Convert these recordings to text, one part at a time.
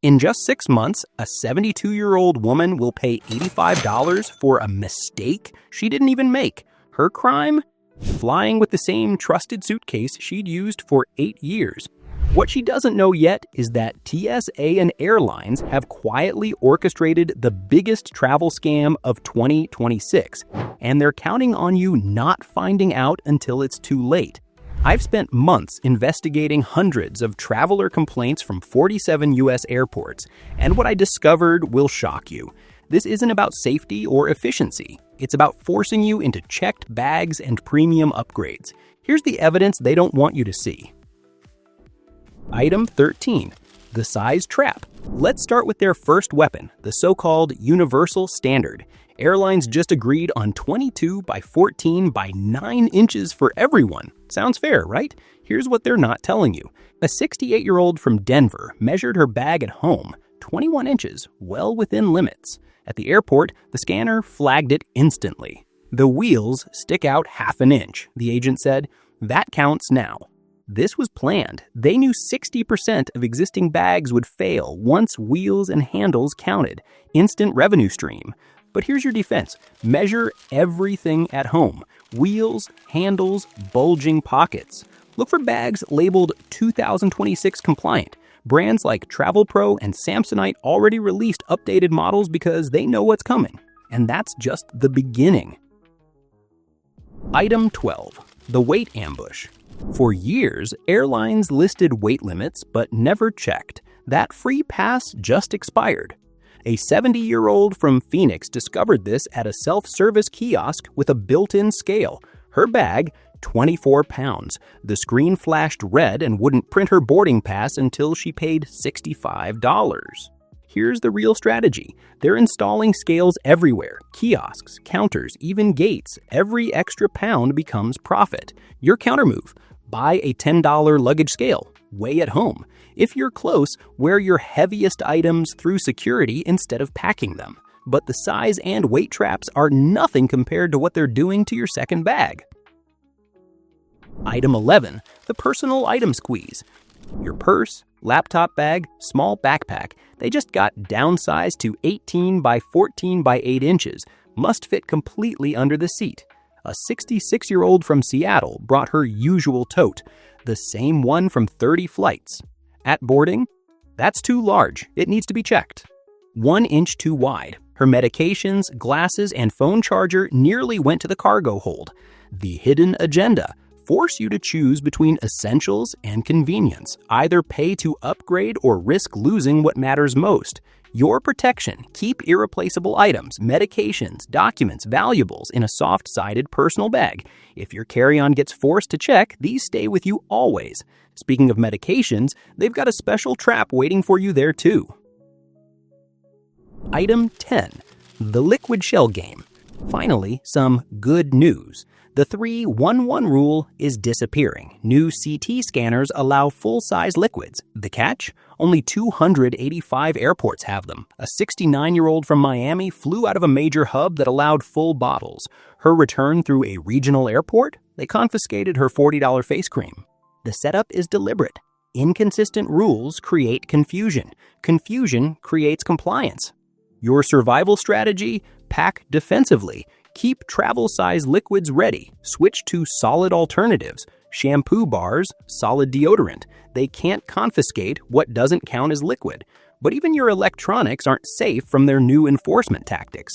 In just 6 months, a 72-year-old woman will pay $85 for a mistake she didn't even make. Her crime? Flying with the same trusted suitcase she'd used for 8 years. What she doesn't know yet is that TSA and airlines have quietly orchestrated the biggest travel scam of 2026, and they're counting on you not finding out until it's too late. I've spent months investigating hundreds of traveler complaints from 47 U.S. airports, and what I discovered will shock you. This isn't about safety or efficiency. It's about forcing you into checked bags and premium upgrades. Here's the evidence they don't want you to see. Item 13. The size trap. Let's start with their first weapon, the so-called universal standard. Airlines just agreed on 22 by 14 by 9 inches for everyone. Sounds fair, right? Here's what they're not telling you. A 68-year-old from Denver measured her bag at home, 21 inches, well within limits. At the airport, the scanner flagged it instantly. The wheels stick out half an inch, the agent said. That counts now. This was planned. They knew 60% of existing bags would fail once wheels and handles counted. Instant revenue stream. But here's your defense. Measure everything at home. Wheels, handles, bulging pockets. Look for bags labeled 2026 compliant. Brands like TravelPro and Samsonite already released updated models because they know what's coming. And that's just the beginning. Item 12. The weight ambush. For years, airlines listed weight limits but never checked. That free pass just expired. A 70-year-old from Phoenix discovered this at a self-service kiosk with a built-in scale. Her bag, 24 pounds. The screen flashed red and wouldn't print her boarding pass until she paid $65. Here's the real strategy. They're installing scales everywhere. Kiosks, counters, even gates. Every extra pound becomes profit. Your countermove. Buy a $10 luggage scale. Weigh at home. If you're close, wear your heaviest items through security instead of packing them. But the size and weight traps are nothing compared to what they're doing to your second bag. Item 11. The personal item squeeze. Your purse, laptop bag, small backpack, they just got downsized to 18 by 14 by 8 inches. Must fit completely under the seat. A 66-year-old from Seattle brought her usual tote, the same one from 30 flights. At boarding, that's too large. It needs to be checked. 1 inch too wide. Her medications, glasses, and phone charger nearly went to the cargo hold. The hidden agenda. Force you to choose between essentials and convenience. Either pay to upgrade or risk losing what matters most. Your protection. Keep irreplaceable items, medications, documents, valuables in a soft-sided personal bag. If your carry-on gets forced to check, these stay with you always. Speaking of medications, they've got a special trap waiting for you there too. Item 10. The liquid shell game. Finally, some good news. The 3-1-1 rule is disappearing. New CT scanners allow full-size liquids. The catch? Only 285 airports have them. A 69-year-old from Miami flew out of a major hub that allowed full bottles. Her return through a regional airport? They confiscated her $40 face cream. The setup is deliberate. Inconsistent rules create confusion. Confusion creates compliance. Your survival strategy? Pack defensively. Keep travel-size liquids ready. Switch to solid alternatives. Shampoo bars, solid deodorant. They can't confiscate what doesn't count as liquid. But even your electronics aren't safe from their new enforcement tactics.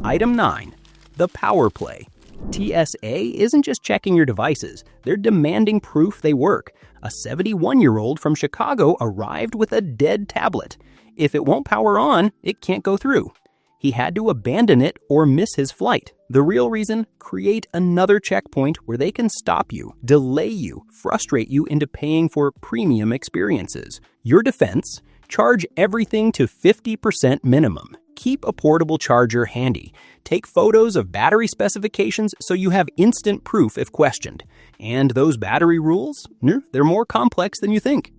Item 9. The power play. TSA isn't just checking your devices. They're demanding proof they work. A 71-year-old from Chicago arrived with a dead tablet. If it won't power on, it can't go through. He had to abandon it or miss his flight. The real reason? Create another checkpoint where they can stop you, delay you, frustrate you into paying for premium experiences. Your defense? Charge everything to 50% minimum. Keep a portable charger handy. Take photos of battery specifications so you have instant proof if questioned. And those battery rules? They're more complex than you think.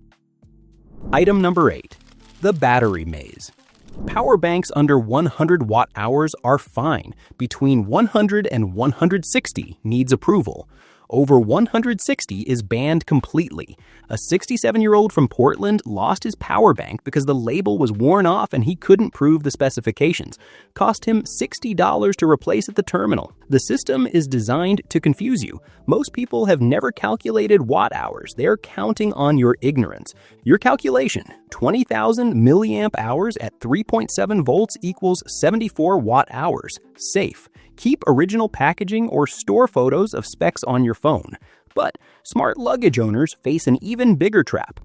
Item number 8. The battery maze. Power banks under 100 watt-hours are fine. Between 100 and 160 needs approval. Over 160 is banned completely. A 67-year-old from Portland lost his power bank because the label was worn off and he couldn't prove the specifications. Cost him $60 to replace at the terminal. The system is designed to confuse you. Most people have never calculated watt hours. They're counting on your ignorance. Your calculation, 20,000 milliamp hours at 3.7 volts equals 74 watt hours. Safe. Keep original packaging or store photos of specs on your phone. But smart luggage owners face an even bigger trap.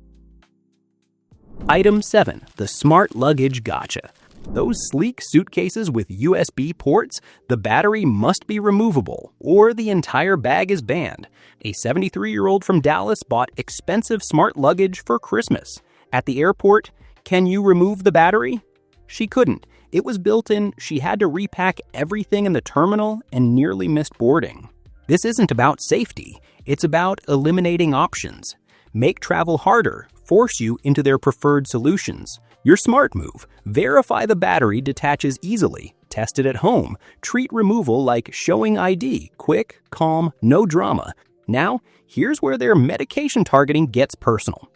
Item 7. The Smart Luggage Gotcha. Those sleek suitcases with USB ports, the battery must be removable, or the entire bag is banned. A 73-year-old from Dallas bought expensive smart luggage for Christmas. At the airport, can you remove the battery? She couldn't. It was built in, she had to repack everything in the terminal and nearly missed boarding. This isn't about safety, it's about eliminating options. Make travel harder, force you into their preferred solutions. Your smart move. Verify the battery detaches easily. Test it at home. Treat removal like showing ID. Quick, calm, no drama. Now, here's where their medication targeting gets personal.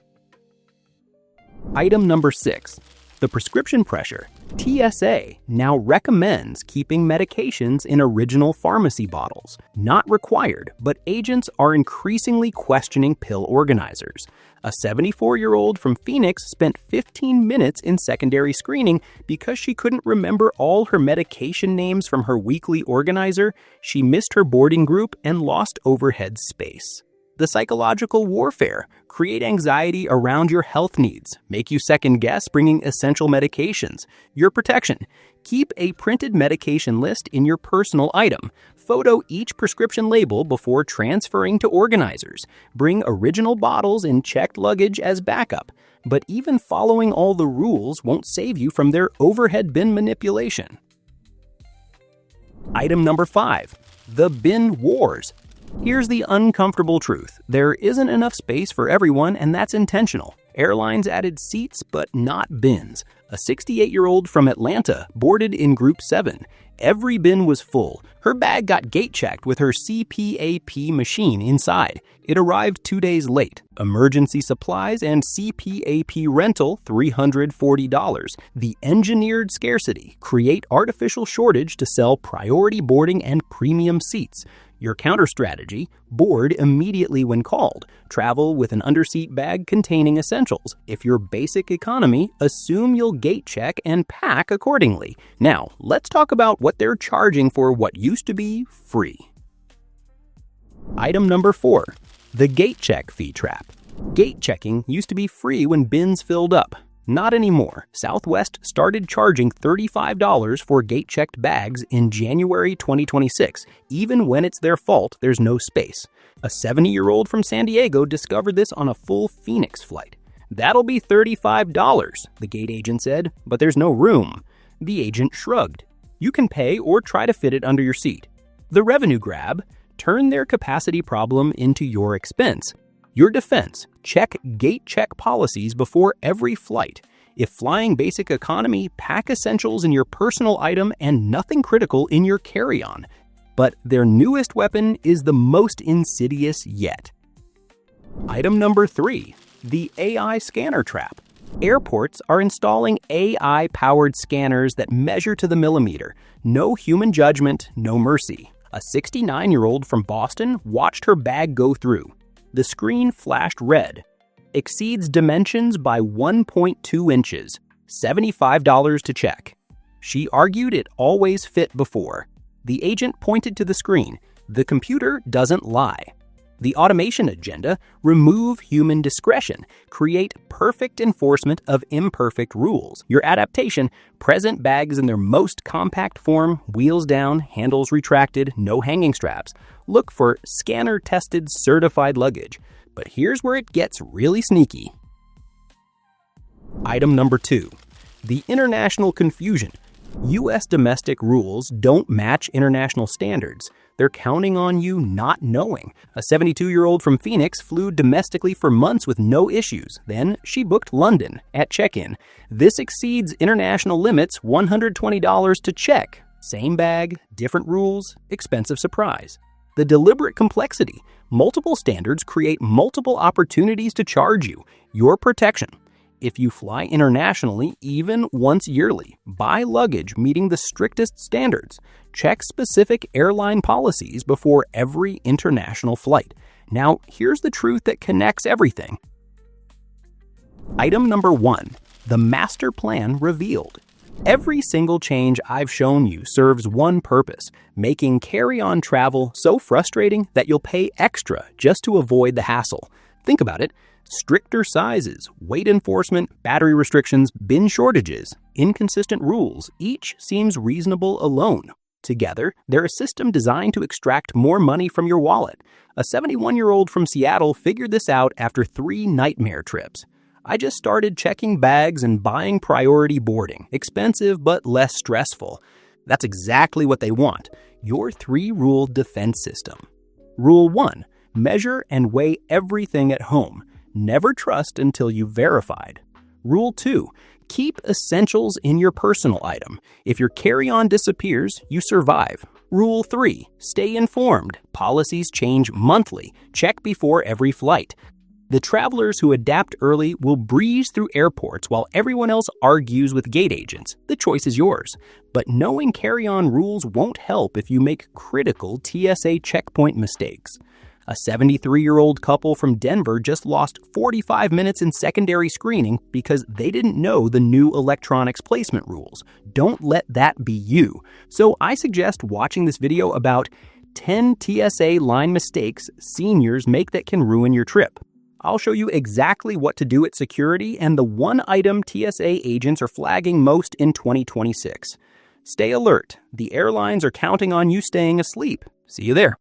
Item number 6. The prescription pressure. TSA now recommends keeping medications in original pharmacy bottles. Not required, but agents are increasingly questioning pill organizers. A 74-year-old from Phoenix spent 15 minutes in secondary screening because she couldn't remember all her medication names from her weekly organizer. She missed her boarding group and lost overhead space. The psychological warfare. Create anxiety around your health needs. Make you second-guess bringing essential medications. Your protection. Keep a printed medication list in your personal item. Photo each prescription label before transferring to organizers. Bring original bottles in checked luggage as backup. But even following all the rules won't save you from their overhead bin manipulation. Item number 5. The bin wars. Here's the uncomfortable truth. There isn't enough space for everyone, and that's intentional. Airlines added seats, but not bins. A 68-year-old from Atlanta boarded in Group 7. Every bin was full. Her bag got gate-checked with her CPAP machine inside. It arrived 2 days late. Emergency supplies and CPAP rental, $340. The engineered scarcity. Create artificial shortage to sell priority boarding and premium seats. Your counter strategy, board immediately when called. Travel with an underseat bag containing essentials. If you're basic economy, assume you'll gate check and pack accordingly. Now, let's talk about what they're charging for what used to be free. Item number 4. The gate check fee trap. Gate checking used to be free when bins filled up. Not anymore. Southwest started charging $35 for gate-checked bags in January 2026. Even when it's their fault, there's no space. A 70-year-old from San Diego discovered this on a full Phoenix flight. That'll be $35, the gate agent said, but there's no room. The agent shrugged. You can pay or try to fit it under your seat. The revenue grab. Turn their capacity problem into your expense. Your defense, check gate check policies before every flight. If flying basic economy, pack essentials in your personal item and nothing critical in your carry-on. But their newest weapon is the most insidious yet. Item number 3, the AI scanner trap. Airports are installing AI-powered scanners that measure to the millimeter. No human judgment, no mercy. A 69-year-old from Boston watched her bag go through. The screen flashed red. Exceeds dimensions by 1.2 inches. $75 to check. She argued it always fit before. The agent pointed to the screen. The computer doesn't lie. The automation agenda, remove human discretion, create perfect enforcement of imperfect rules. Your adaptation, present bags in their most compact form, wheels down, handles retracted, no hanging straps. Look for scanner-tested certified luggage. But here's where it gets really sneaky. Item number 2, the international confusion. U.S. domestic rules don't match international standards. They're counting on you not knowing. A 72-year-old from Phoenix flew domestically for months with no issues. Then she booked London at check-in. This exceeds international limits, $120 to check. Same bag, different rules, expensive surprise. the deliberate complexity. Multiple standards create multiple opportunities to charge you. Your protection. If you fly internationally, even once yearly, buy luggage meeting the strictest standards. Check specific airline policies before every international flight. Now, here's the truth that connects everything. Item number 1. The master plan revealed. Every single change I've shown you serves one purpose: making carry-on travel so frustrating that you'll pay extra just to avoid the hassle. Think about it. Stricter sizes, weight enforcement, battery restrictions, bin shortages, inconsistent rules, each seems reasonable alone. Together, they're a system designed to extract more money from your wallet. A 71-year-old from Seattle figured this out after 3 nightmare trips. I just started checking bags and buying priority boarding. Expensive, but less stressful. That's exactly what they want. Your 3-rule defense system. Rule 1. Measure and weigh everything at home. Never trust until you've verified. Rule 2. Keep essentials in your personal item. If your carry-on disappears, you survive. Rule 3. Stay informed. Policies change monthly. Check before every flight. The travelers who adapt early will breeze through airports while everyone else argues with gate agents. The choice is yours. But knowing carry-on rules won't help if you make critical TSA checkpoint mistakes. A 73-year-old couple from Denver just lost 45 minutes in secondary screening because they didn't know the new electronics placement rules. Don't let that be you. So I suggest watching this video about 10 TSA line mistakes seniors make that can ruin your trip. I'll show you exactly what to do at security and the one item TSA agents are flagging most in 2026. Stay alert. The airlines are counting on you staying asleep. See you there.